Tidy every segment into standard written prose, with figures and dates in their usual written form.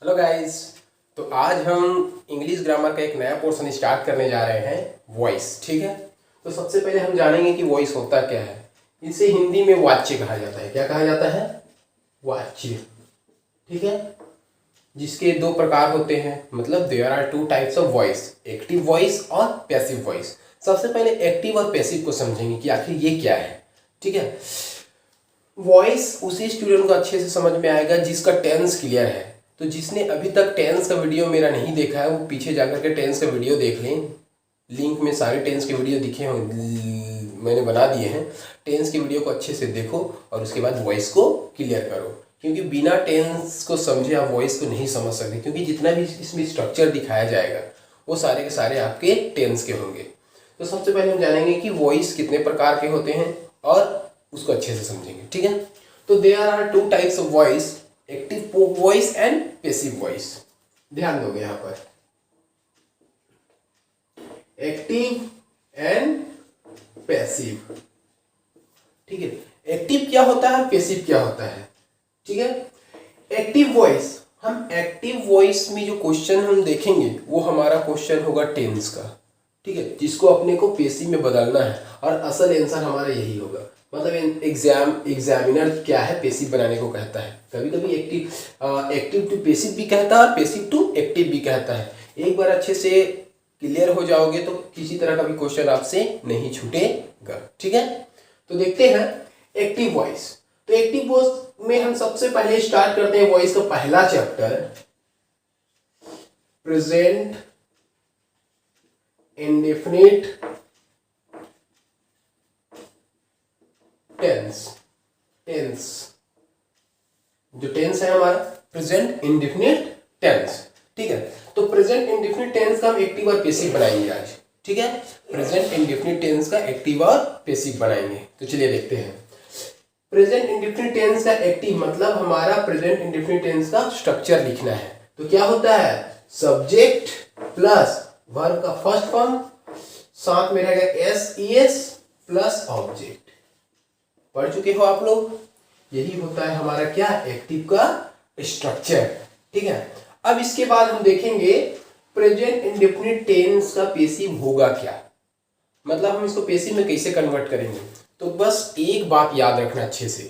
Hello guys. तो आज हम इंग्लिश ग्रामर का एक नया पोर्शन स्टार्ट करने जा रहे हैं, वॉइस। ठीक है। तो सबसे पहले हम जानेंगे कि वॉइस होता क्या है। इसे हिंदी में वाच्य कहा जाता है। क्या कहा जाता है? वाच्य। ठीक है। जिसके दो प्रकार होते हैं, मतलब there are two types of voice, active voice और पैसिव वॉइस। सबसे पहले एक्टिव और पैसिव को समझेंगे कि आखिर ये क्या है। ठीक है। वॉइस उसी स्टूडेंट को अच्छे से समझ में आएगा जिसका टेंस क्लियर है। तो जिसने अभी तक टेंस का वीडियो मेरा नहीं देखा है वो पीछे जाकर के टेंस का वीडियो देख लें। लिंक में सारे टेंस के वीडियो दिखे हों, मैंने बना दिए हैं। टेंस के वीडियो को अच्छे से देखो और उसके बाद वॉइस को क्लियर करो, क्योंकि बिना टेंस को समझे आप वॉइस को नहीं समझ सकते। क्योंकि जितना भी इसमें स्ट्रक्चर दिखाया जाएगा वो सारे के सारे आपके टेंस के होंगे। तो सबसे पहले हम जानेंगे कि वॉइस कितने प्रकार के होते हैं और उसको अच्छे से समझेंगे। ठीक है। तो there are two types of voice, active voice and passive voice. ध्यान दोगे यहां पर, एक्टिव एंड पैसिव। ठीक है। एक्टिव क्या होता है, पैसिव क्या होता है। ठीक है। एक्टिव वॉइस, हम एक्टिव वॉइस में जो क्वेश्चन हम देखेंगे वो हमारा क्वेश्चन होगा टेंस का। ठीक है। जिसको अपने को पैसिव में बदलना है और असल आंसर हमारा यही होगा। मतलब एग्जामिनर क्या है, पैसिव बनाने को कहता है। कभी कभी एक्टिव टू पैसिव भी कहता है और पैसिव टू एक्टिव भी कहता है। एक बार अच्छे से क्लियर हो जाओगे तो किसी तरह का भी क्वेश्चन आपसे नहीं छूटेगा। ठीक है। तो देखते हैं एक्टिव वॉइस। तो एक्टिव वॉइस में हम सबसे पहले स्टार्ट करते हैं वॉइस का पहला चैप्टर, प्रेजेंट इंडेफिनिट टेंस। जो टेंस है हमारा प्रेजेंट इंडेफिनिट टेंस। ठीक है। तो प्रेजेंट इंडेफिनिट टेंस का हम एक्टिव और पैसिव बनाएंगे आज। ठीक है। प्रेजेंट इंडेफिनिट टेंस का एक्टिव और पैसिव बनाएंगे। तो चलिए देखते हैं। प्रेजेंट इंडेफिनिट टेंस का एक्टिव मतलब हमारा प्रेजेंट इंडेफिनिट टेंस का स्ट्रक्चर लिखना है। तो क्या होता है, सब्जेक्ट प्लस वर्ब का फर्स्ट फॉर्म, साथ में रहेगा एस प्लस ऑब्जेक्ट। पढ़ चुके हो आप लोग। यही होता है हमारा क्या, एक्टिव का स्ट्रक्चर। ठीक है। अब इसके बाद हम देखेंगे प्रेजेंट इंडेफिनिट टेंस का पैसिव होगा क्या, मतलब हम इसको पैसिव में कैसे कन्वर्ट करेंगे। तो बस एक बात याद रखना अच्छे से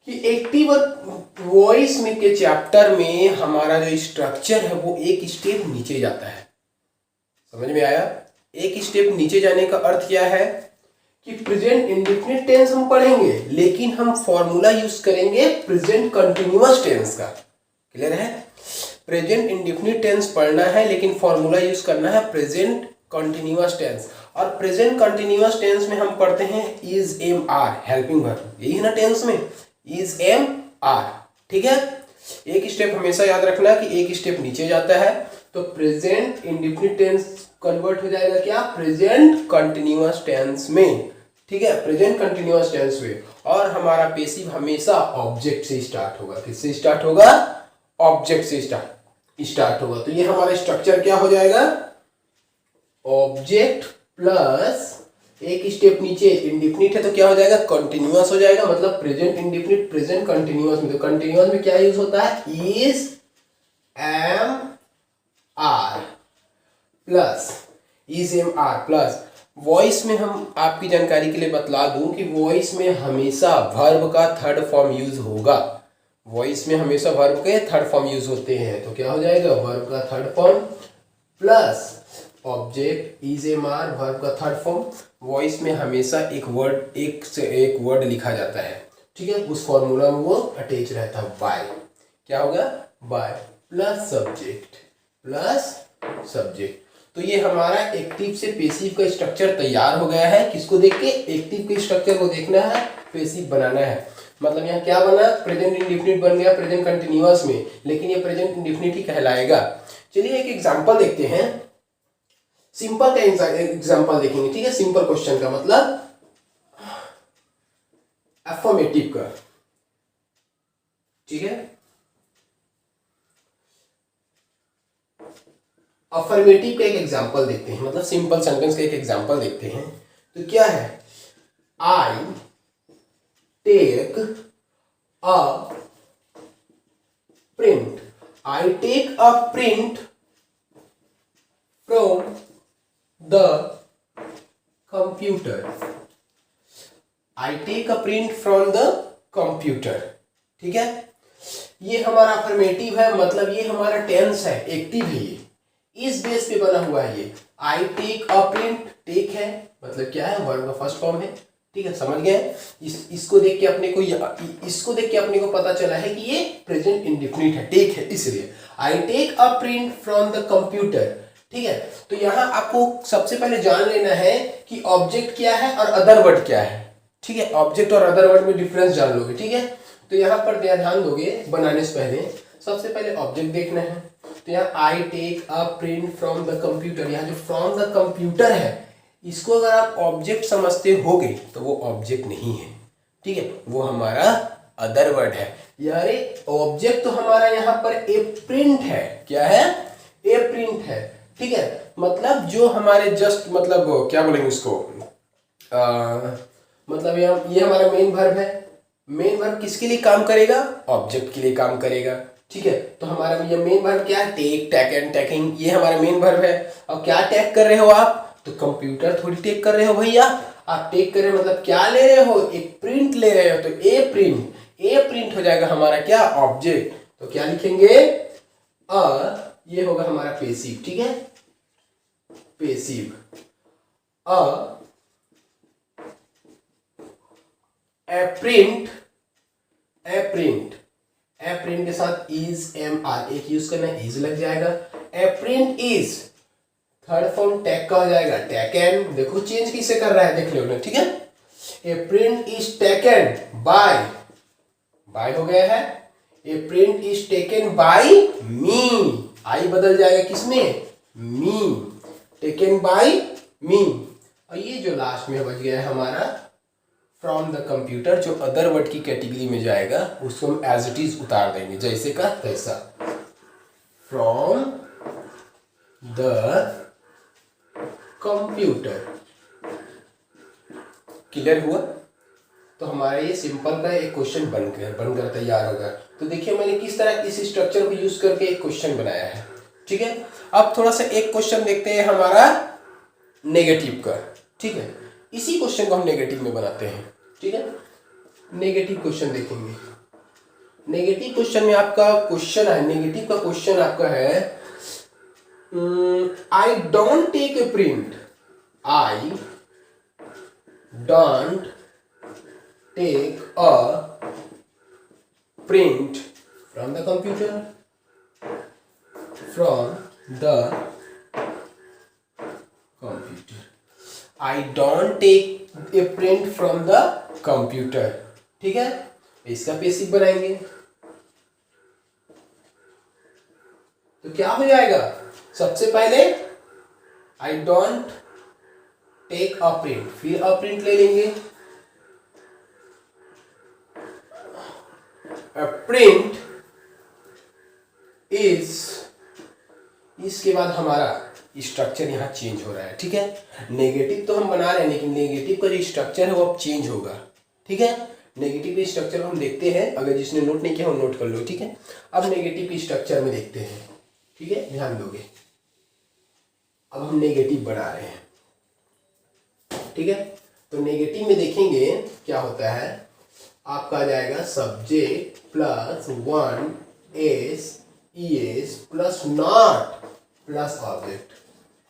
कि एक्टिव और वॉइस में के चैप्टर में हमारा जो स्ट्रक्चर है वो एक स्टेप नीचे जाता है। समझ में आया? एक स्टेप नीचे जाने का अर्थ क्या है कि प्रेजेंट इंडेफिनिट टेंस हम पढ़ेंगे लेकिन हम फॉर्मूला यूज करेंगे प्रेजेंट कंटिन्यूअस टेंस का। क्लियर है? प्रेजेंट इंडेफिनिट टेंस पढ़ना है लेकिन फॉर्मूला यूज करना है प्रेजेंट कंटिन्यूअस टेंस। और प्रेजेंट कंटिन्यूअस टेंस में हम पढ़ते हैं is am are, helping verb. यही है ना टेंस में, इज एम आर। ठीक है। एक स्टेप हमेशा याद रखना कि एक स्टेप नीचे जाता है। तो प्रेजेंट इंडेफिनिट टेंस कन्वर्ट हो जाएगा क्या, प्रेजेंट कंटिन्यूअस टेंस में। ठीक है। प्रेजेंट कंटिन्यूअस टेंस में। और हमारा पैसिव हमेशा ऑब्जेक्ट से स्टार्ट होगा। किससे स्टार्ट होगा? ऑब्जेक्ट से स्टार्ट होगा। तो ये हमारा स्ट्रक्चर क्या हो जाएगा, ऑब्जेक्ट प्लस एक स्टेप नीचे इंडेफिनिट है तो क्या हो जाएगा, कंटिन्यूअस हो जाएगा। मतलब प्रेजेंट इंडेफिनिट प्रेजेंट कंटिन्यूअस में, तो कंटिन्यूअस में क्या यूज होता है, is am are plus, is am are plus. Voice में हम आपकी जानकारी के लिए बतला दूं कि वॉइस में हमेशा वर्ब का थर्ड फॉर्म यूज होगा। वॉइस में हमेशा वर्ब के थर्ड फॉर्म यूज होते हैं। तो क्या हो जाएगा, वर्ब का third form plus object is am are, verb का थर्ड फॉर्म। वॉइस में हमेशा एक वर्ड, एक से एक वर्ड लिखा जाता है। ठीक है। उस फॉर्मूला में वो अटैच रहता है, बाय। क्या होगा, बाय प्लस सब्जेक्ट। तो ये हमारा एक्टिव से पैसिव का स्ट्रक्चर तैयार हो गया है। किसको देख के, एक्टिव के स्ट्रक्चर को देखना है, पैसिव बनाना है। मतलब यहाँ क्या बना, प्रेजेंट इंडेफिनिट बन गया प्रेजेंट कंटिन्यूअस में, लेकिन ये प्रेजेंट इंडेफिनिट ही कहलाएगा। चलिए एक एग्जांपल देखते हैं। सिंपल का एग्जांपल देखेंगे। ठीक है। सिंपल क्वेश्चन का मतलब अफर्मेटिव का। ठीक है। अफर्मेटिव का एक एग्जांपल देखते हैं, मतलब सिंपल सेंटेंस का एक एग्जांपल देखते हैं। तो क्या है, I take a print I take a print from the computer, I take a print from the computer. ठीक है, ये हमारा अफर्मेटिव है, मतलब ये हमारा टेंस है, एक्टिव है, ये इस बेस पे बना हुआ है। ये I take a print, take है मतलब क्या है, वर्ब का फर्स्ट फॉर्म है। ठीक है, समझ गए। इसको देख के अपने को इसको देख के अपने को पता चला है कि ये प्रेजेंट इंडेफिनिट है, टेक है, इसलिए I take a print from the computer. ठीक है, तो यहाँ आपको सबसे पहले जान लेना है कि ऑब्जेक्ट क्या है और अदर वर्ड क्या है। ठीक है, ऑब्जेक्ट और अदर वर्ड में डिफरेंस जान लोगे। ठीक है, तो यहाँ पर ध्यान दोगे बनाने से पहले सबसे पहले ऑब्जेक्ट देखना है। तो यहाँ I take a print from the computer, यहाँ जो फ्रॉम द कंप्यूटर है, इसको अगर आप ऑब्जेक्ट समझते होगे तो वो ऑब्जेक्ट नहीं है। ठीक है, वो हमारा अदर वर्ड है। यार ऑब्जेक्ट तो हमारा यहाँ पर ए प्रिंट है, क्या है, ए प्रिंट है। ठीक है, मतलब जो हमारे जस्ट मतलब क्या बोलेंगे उसको, मतलब ये हमारा मेन वर्ब है। मेन वर्ब किसके लिए काम करेगा, ऑब्जेक्ट के लिए काम करेगा। ठीक है, तो हमारा ये मेन वर्ब क्या है, टेक, टेकन, टेकिंग, ये हमारा मेन वर्ब है। और क्या टेक कर रहे हो आप, तो कंप्यूटर थोड़ी टेक कर रहे हो भैया, आप टेक कर रहे हो मतलब क्या ले रहे हो, एक प्रिंट ले रहे हो। तो ए प्रिंट हो जाएगा हमारा क्या, ऑब्जेक्ट। तो क्या लिखेंगे, ये होगा हमारा पेसिव। ठीक है, पेसिव। प्रिंट के साथ इज, एम आर एक यूज करना है, इज लग जाएगा। A print is third form take का हो जाएगा, टेकन। देखो चेंज किसे कर रहा है, देख लो। ठीक है, ए प्रिंट इज टेकन बाय हो गया है। ए प्रिंट इज टेकन बाय मी, आई बदल जाएगा किसमें, मी, टेकन बाय मी। और ये जो लास्ट में बच गया है हमारा फ्रॉम द कंप्यूटर, जो अदर वर्ड की कैटेगरी में जाएगा, उसको हम एज इट इज उतार देंगे, जैसे का तैसा। From the computer. क्लियर हुआ। तो हमारा ये सिंपल का एक क्वेश्चन बनकर तैयार होगा। तो देखिए मैंने किस तरह इस स्ट्रक्चर को यूज करके एक क्वेश्चन बनाया है। ठीक है, अब थोड़ा सा एक क्वेश्चन देखते हैं हमारा नेगेटिव का। ठीक है, इसी क्वेश्चन को हम नेगेटिव में बनाते हैं। ठीक है, नेगेटिव क्वेश्चन देखेंगे। नेगेटिव क्वेश्चन में आपका क्वेश्चन है, नेगेटिव का क्वेश्चन आपका है, I don't take a print, I don't take a print from the computer, I don't take a print from the computer. ठीक है, इसका पेसिव बनाएंगे तो क्या हो जाएगा, सबसे पहले I don't take a print, फिर अ प्रिंट ले लेंगे, अ प्रिंट इज, इसके बाद हमारा स्ट्रक्चर यहाँ चेंज हो रहा है। ठीक है, नेगेटिव तो हम बना रहे हैं, लेकिन नेगेटिव का जो स्ट्रक्चर है वो अब चेंज होगा। ठीक है, नेगेटिव के स्ट्रक्चर हम देखते हैं, अगर जिसने नोट नहीं किया वो नोट कर लो। ठीक है, अब नेगेटिव के स्ट्रक्चर में देखते हैं। ठीक है, ध्यान दोगे। अब हम नेगेटिव बना रहे हैं। ठीक है, तो नेगेटिव में देखेंगे क्या होता है, आपका आ जाएगा subject plus one S E S plus not plus object.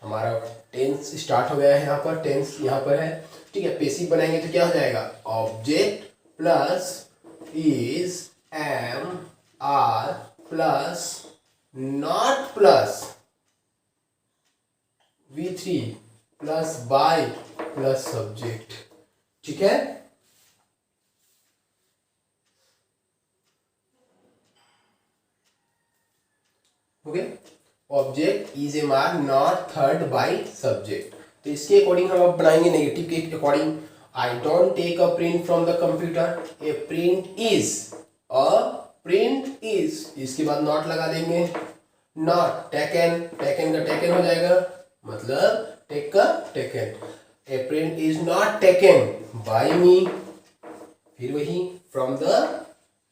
हमारा टेंस स्टार्ट हो गया है, यहाँ पर टेंस यहाँ पर है। ठीक है, पेसिव बनाएंगे तो क्या हो जाएगा, object plus is, am are plus not plus V3 plus by plus subject. ठीक है, हो गया। Object is am are not third by subject. तो इसके अकॉर्डिंग हम अब बनाएंगे नेगेटिव के according, I don't take a print from the computer, a print is, a print is, इसके बाद नॉट लगा देंगे, नॉट टेकन, टेकन का टेकन हो जाएगा, मतलब टेक का taken, a print is not taken by me, फिर वही from the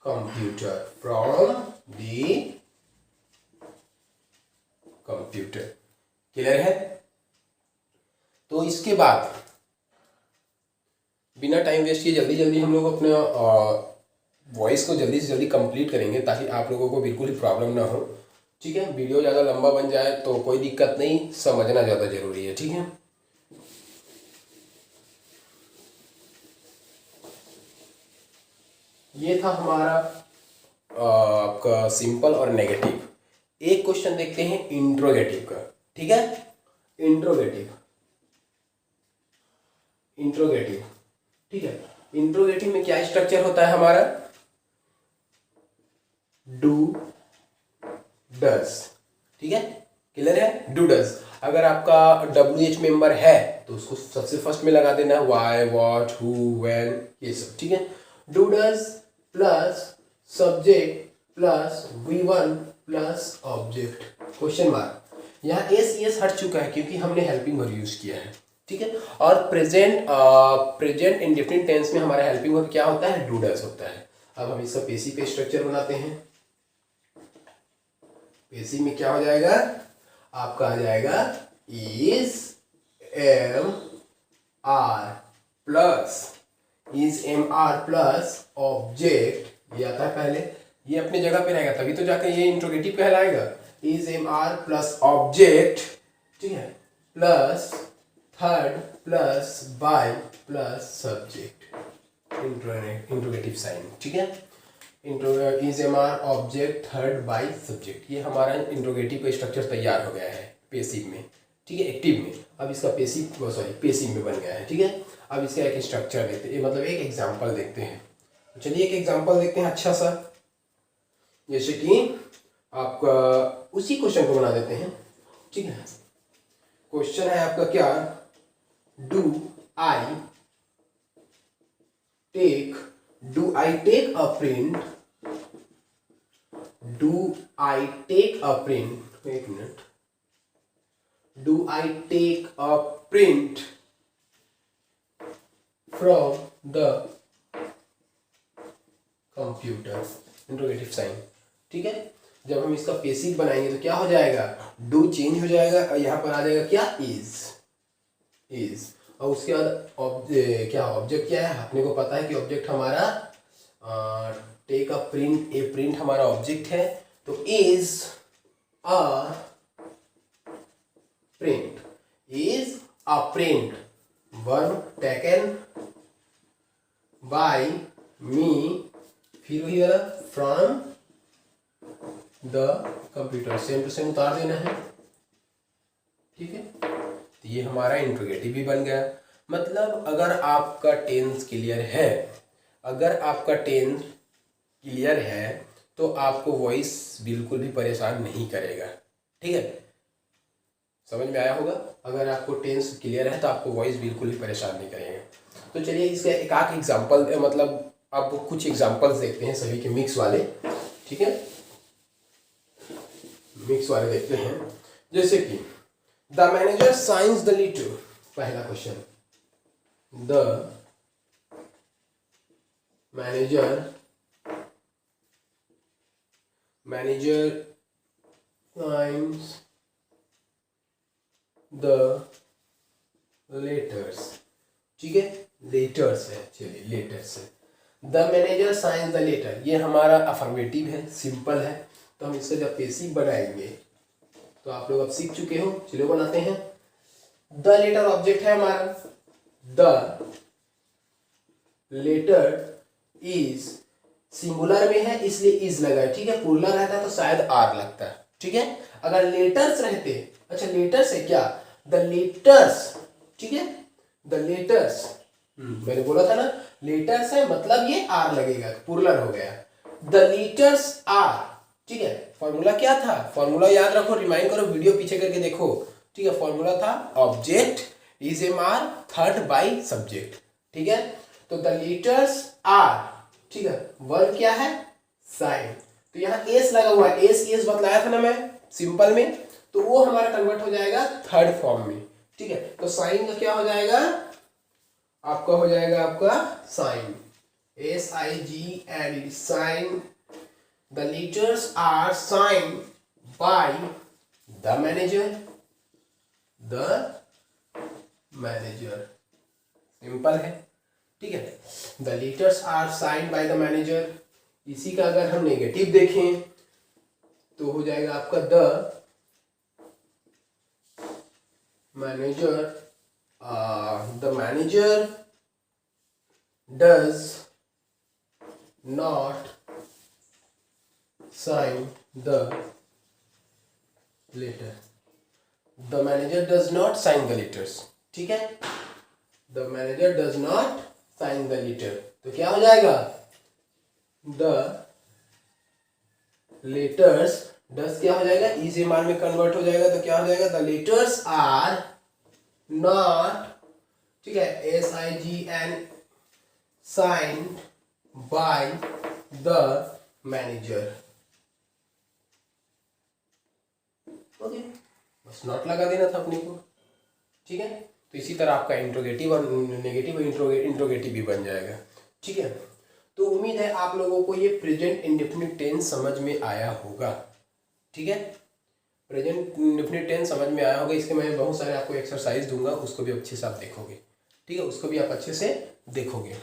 computer, from the computer. Clear है? तो इसके बाद बिना टाइम वेस्ट किए जल्दी जल्दी हम लोग अपने वॉइस को जल्दी से जल्दी कंप्लीट करेंगे ताकि आप लोगों को बिल्कुल ही प्रॉब्लम ना हो। ठीक है, वीडियो ज़्यादा लंबा बन जाए तो कोई दिक्कत नहीं, समझना ज़्यादा ज़रूरी है। ठीक है, ये था हमारा आपका सिंपल और नेगेटिव। एक क्वेश्चन देखते हैं इंट्रोगेटिव का। ठीक है, इंट्रोगेटिव ठीक है, इंट्रोगेटिव में क्या स्ट्रक्चर होता है हमारा? Do does. ठीक है, क्लियर है? Do does. अगर आपका WH मेंबर है तो उसको सबसे फर्स्ट में लगा देना है, वाई, वॉट, हु, व्हेन, ये सब। ठीक है, do does plus subject plus V1 plus object question mark. यहाँ एस हट चुका है क्योंकि हमने हेल्पिंग वर्ब यूज किया है। ठीक है, और प्रेजेंट इंडेफिनिट टेंस में हमारा हेल्पिंग वर्ब क्या होता है? डू डज होता है। अब हम इसका पेसिव पे स्ट्रक्चर बनाते हैं। पेसिव में क्या हो जाएगा? आपका आ जाएगा is am are plus object, ये आता है पहले, ये अपने जगह पे रहेगा तभी तो जाकर ये इंट्रोगेटिव कहलाएगा। Is am are plus object, ठीक है, plus third plus by plus subject, interrogative sign. ठीक है, is am are object third by subject, ये हमारा इंट्रोगेटिव का स्ट्रक्चर तैयार हो गया है पेसिव में। ठीक है, एक्टिव में। अब इसका पेसिव में बन गया है। ठीक है, अब इसका एक स्ट्रक्चर देखते हैं, मतलब एक एग्जांपल देखते हैं। चलिए एक एग्जांपल देखते हैं अच्छा सा, जैसे कि आपका उसी क्वेश्चन को बना देते हैं। ठीक है, क्वेश्चन है आपका क्या? Do I take a print, एक मिनट, do I take a print from the computer, interrogative sign. ठीक है, जब हम इसका पेसिव बनाएंगे तो क्या हो जाएगा? डू चेंज हो जाएगा और यहाँ पर आ जाएगा क्या? इज। और उसके बाद क्या ऑब्जेक्ट क्या है? अपने को पता है कि ऑब्जेक्ट हमारा take a print, a print हमारा ऑब्जेक्ट है, तो is a print verb taken by me, फिर वही वाला from the computer, same to same उतार देना है। ठीक है, तो ये हमारा इंट्रोगेटिव भी बन गया। मतलब अगर आपका टेंस क्लियर है, तो आपको वॉइस बिल्कुल भी परेशान नहीं करेगा। ठीक है, समझ में आया होगा? अगर आपको टेंस क्लियर है तो आपको वॉइस बिल्कुल भी परेशान नहीं करेगा। तो चलिए इसका एक आध एग्जाम्पल, मतलब अब कुछ एग्जाम्पल्स देखते हैं सभी के मिक्स वाले। ठीक है, मिक्स वाले देखते हैं, जैसे कि the manager signs the letter. पहला question, the manager signs the letters. ठीक है, लेटर्स है, चलिए लेटर्स है। The manager signs the letter, ये हमारा अफर्मेटिव है, सिंपल है। तो हम इसका जब पेसिव बनाएंगे तो आप लोग अब सीख चुके हो। चलिए बनाते हैं। द लेटर ऑब्जेक्ट है हमारा, द लेटर इज सिंगुलर में है इसलिए इज लगा है। ठीक है, प्लूरल रहता है तो शायद आर लगता है। ठीक है, अगर लेटर्स रहते, अच्छा लेटर्स है क्या? The letters. ठीक है, द लेटर्स, मैंने बोला था ना लेटर्स है मतलब ये आर लगेगा, प्लूरल हो गया। The letters are. ठीक है, फॉर्मूला क्या था? फॉर्मूला याद रखो, रिमाइंड करो, वीडियो पीछे करके देखो। ठीक है, फॉर्मूला था object is am are third by subject. ठीक है, तो द लेटर्स आर। ठीक है, वर्ब क्या है? साइन। तो यहाँ एस लगा हुआ है, एस बतलाया था ना मैं सिंपल में, तो वो हमारा कन्वर्ट हो जाएगा थर्ड फॉर्म में। ठीक है, तो साइन का क्या हो जाएगा? आपका हो जाएगा आपका sign, SIGN, sign. The letters are sign by the manager, the manager, simple है, ठीक है। The letters are signed by the manager, इसी का अगर हम नेगेटिव देखें तो हो जाएगा आपका the manager, the manager does not sign the letter, the manager does not sign the letters, ठीक है। The manager does not sign the letter, तो क्या हो जाएगा, द लेटर्स, डस क्या हो जाएगा, ई से मार में कन्वर्ट हो जाएगा, तो क्या हो जाएगा, द लेटर्स आर नॉट, ठीक है, SIGN signed by the manager, okay, बस नॉट लगा देना था अपने को, ठीक है। तो इसी तरह आपका इंट्रोगेटिव और नेगेटिव इंट्रोगेटिव भी बन जाएगा, ठीक है। तो उम्मीद है आप लोगों को ये प्रेजेंट इंडेफिनिट टेंस समझ में आया होगा, ठीक है। प्रेजेंट इंडेफिनिट टेंस समझ में आया होगा, इसके मैं बहुत सारे आपको एक्सरसाइज दूंगा, उसको भी अच्छे से आप देखोगे, ठीक है, उसको भी आप अच्छे से देखोगे।